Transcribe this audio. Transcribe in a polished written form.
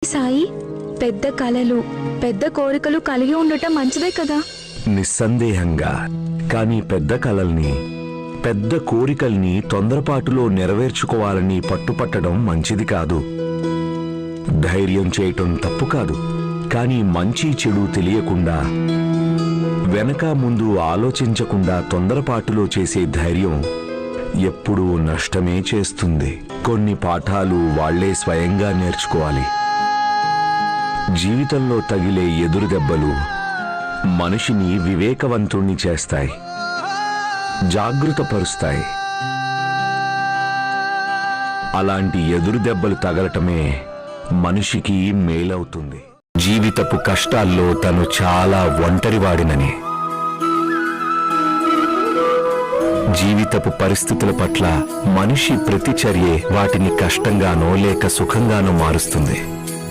సాయి, పెద్ద కలలు, పెద్ద కోరికలు కలిగి ఉండటం మంచిదే కదా? నిస్సందేహంగా. కానీ పెద్ద కలల్ని, పెద్ద కోరికల్ని తొందరపాటులో నెరవేర్చుకోవాలని పట్టుపట్టడం మంచిది కాదు. ధైర్యం చేయటం తప్పు కాదు, కానీ మంచి చెడు తెలియకుండా, వెనక ముందు ఆలోచించకుండా తొందరపాటులో చేసే ధైర్యం ఎప్పుడూ నష్టమే చేస్తుంది. కొన్ని పాఠాలు వాళ్లే స్వయంగా నేర్చుకోవాలి. జీవితంలో తగిలే ఎదురు దెబ్బలు మనిషిని వివేకవంతుణ్ణి చేస్తాయి, జాగృతపరుస్తాయి. అలాంటి ఎదురు దెబ్బలు తగలటమే మనిషికి మేలవుతుంది. జీవితపు కష్టాల్లో తను చాలా ఒంటరివాడినని, జీవితపు పరిస్థితుల పట్ల మనిషి ప్రతిచర్యే వాటిని కష్టంగానో లేక సుఖంగానో మారుస్తుంది.